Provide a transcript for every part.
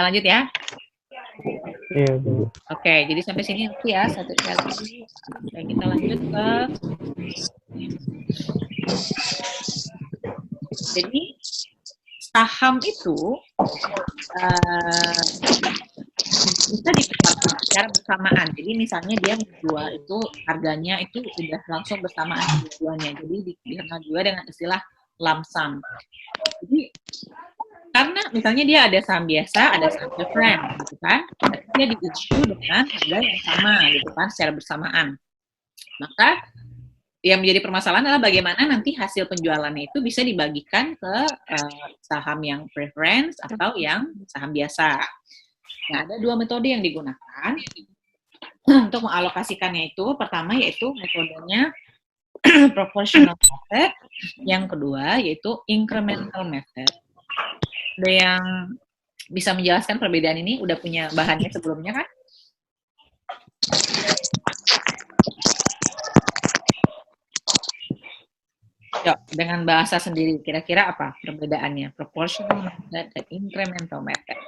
Kita lanjut ya. Iya, Bu. Oke, jadi sampai sini nanti ya satu kali. Oke, kita lanjut ke. Jadi saham itu bisa ditetapkan secara bersamaan. Jadi misalnya dia menjual itu harganya itu sudah langsung bersamaan tujuannya. Jadi dikenal juga dengan istilah lump sum. Jadi karena misalnya dia ada saham biasa, ada saham preference, gitu kan? Tapi dia di-issue dengan harga yang sama, gitu kan, secara bersamaan. Maka yang menjadi permasalahan adalah bagaimana nanti hasil penjualannya itu bisa dibagikan ke saham yang preference atau yang saham biasa. Nah, ada dua metode yang digunakan untuk mengalokasikannya itu. Pertama yaitu metodenya proportional method, yang kedua yaitu incremental method. Ada yang bisa menjelaskan perbedaan ini? Udah punya bahannya sebelumnya kan? Yuk, dengan bahasa sendiri, kira-kira apa perbedaannya? Proportional method dan incremental method.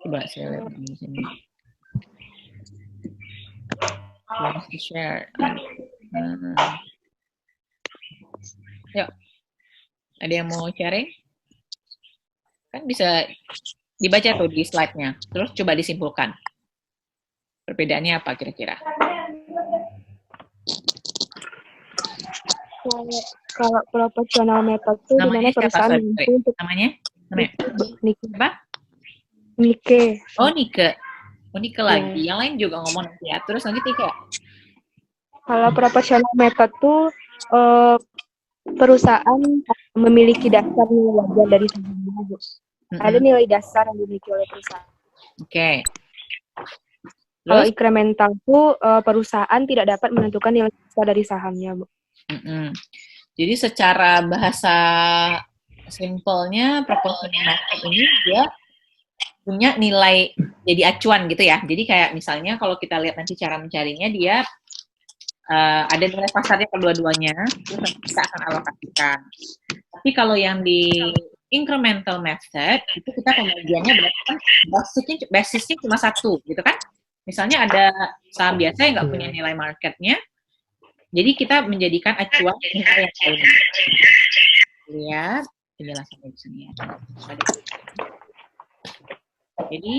Coba saya lihat di sini. Share. Yuk, ada yang mau sharing? Kan bisa dibaca tuh di slide-nya. Terus coba disimpulkan. Perbedaannya apa kira-kira? Kalau proportional method itu di mana perusahaan mampu untuk namanya? Nike. Apa? Nike. Oh, Nike. Oh, Nike lagi. Yang lain juga ngomong nanti ya. Terus lanjut Nike. Kalau proportional method tuh perusahaan memiliki dasar nilai wajar dari sahamnya, Bu. Ada nilai dasar yang dimiliki oleh perusahaan. Oke. Kalau incremental tuh perusahaan tidak dapat menentukan nilai dasar dari sahamnya, Bu. Jadi secara bahasa simpelnya proportional method ini dia punya nilai jadi acuan gitu ya. Jadi kayak misalnya kalau kita lihat nanti cara mencarinya dia ada nilai pasarnya kedua-duanya, terus kita akan alokasikan. Tapi kalau yang di incremental method itu kita pembagiannya berdasarkan basisnya cuma satu gitu kan. Misalnya ada saham biasa yang nggak punya nilai marketnya, jadi kita menjadikan acuan nilai yang lain. Lihat penjelasannya di sini ya. Jadi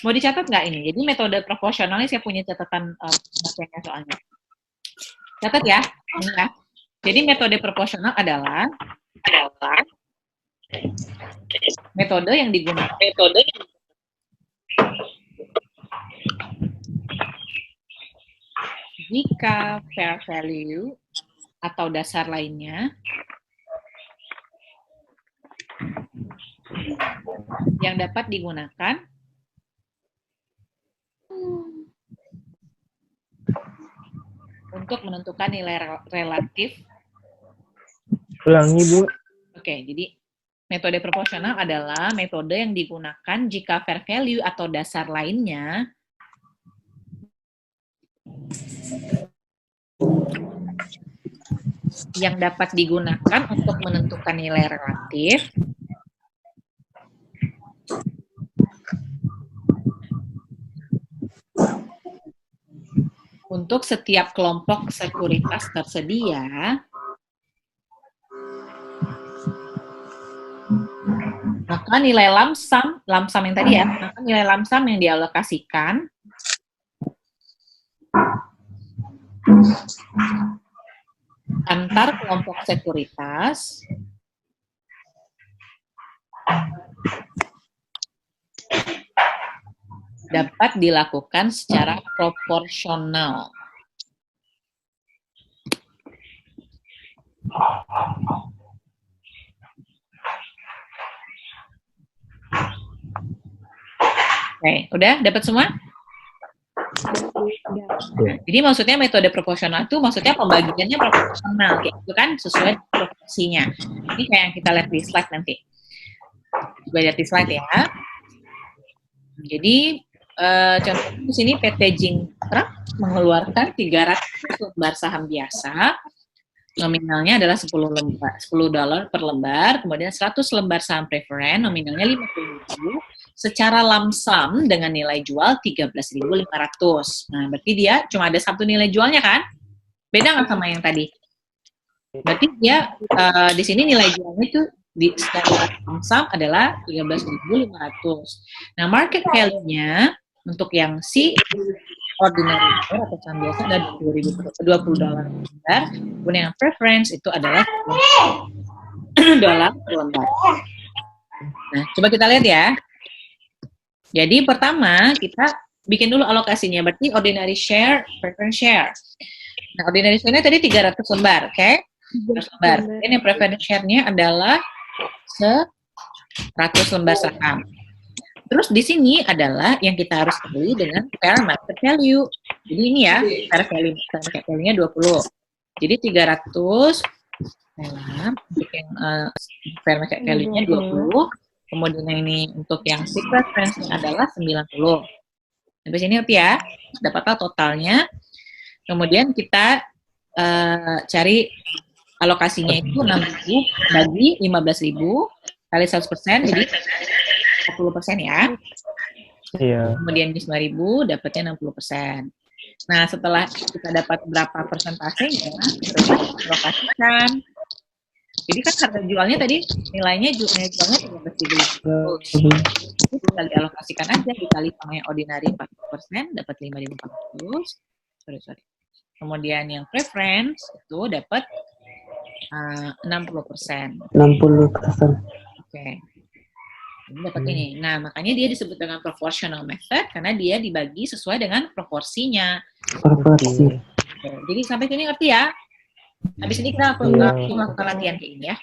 mau dicatat nggak ini? Jadi metode proporsionalnya saya punya catatan soalnya. Catat ya, ini ya. Jadi metode proporsional adalah metode yang digunakan jika fair value atau dasar lainnya yang dapat digunakan untuk menentukan nilai relatif. Ulangi, Bu. Oke, jadi metode proporsional adalah metode yang digunakan jika fair value atau dasar lainnya yang dapat digunakan untuk menentukan nilai relatif untuk setiap kelompok sekuritas tersedia, maka nilai lump sum yang tadi ya, maka nilai lump sum yang dialokasikan antar kelompok sekuritas dapat dilakukan secara proporsional. Oke, udah dapat semua? Jadi maksudnya metode proporsional itu maksudnya pembagiannya proporsional, kayak itu kan sesuai proporsinya. Ini kayak yang kita lihat di slide nanti. Coba lihat di slide ya. Jadi contoh di sini PT Jintrust mengeluarkan 300 lembar saham biasa nominalnya adalah $10 per lembar, kemudian 100 lembar saham preferen, nominalnya 50.000, secara lump sum dengan nilai jual 13.500. Nah, berarti dia cuma ada satu nilai jualnya kan? Beda nggak sama yang tadi? Berarti dia di sini nilai jualnya itu di secara lump sum adalah 13.500. Nah, market value-nya untuk yang si ordinary share atau saham biasa ada $20 per lembar, kemudian yang preference itu adalah $10 per lembar. Nah, coba kita lihat ya. Jadi pertama kita bikin dulu alokasinya, berarti ordinary share, preference share. Nah, ordinary share-nya tadi 300 lembar, oke? 300 lembar. Dan yang preference share-nya adalah 100 lembar saham. Terus di sini adalah yang kita harus beli dengan fair market value. Jadi ini ya, fair market value-nya 20. Jadi 300 untuk yang fair market value-nya 20. Kemudian ini untuk yang secret preference-nya adalah 90. Sampai sini ngerti ya? Dapatlah totalnya. Kemudian kita cari alokasinya itu 6.000 bagi 15.000 kali 100%, jadi 40% ya. Iya. Kemudian di 9.000 dapatnya 60%. Nah, setelah kita dapat berapa persentasenya, kita alokasikan. Jadi kan harga jualnya tadi nilainya jualnya 13.000. Itu tinggal dialokasikan aja dikali sama yang ordinary 40% dapat 5.400. Sorry. Kemudian yang preference itu dapat 60%. 60%. Oke. Ini dapat ini. Nah, makanya dia disebut dengan proportional method karena dia dibagi sesuai dengan proporsinya. Proporsi. Oke. Jadi sampai sini ngerti ya? Habis ini kita melakukan latihan kayak ini ya.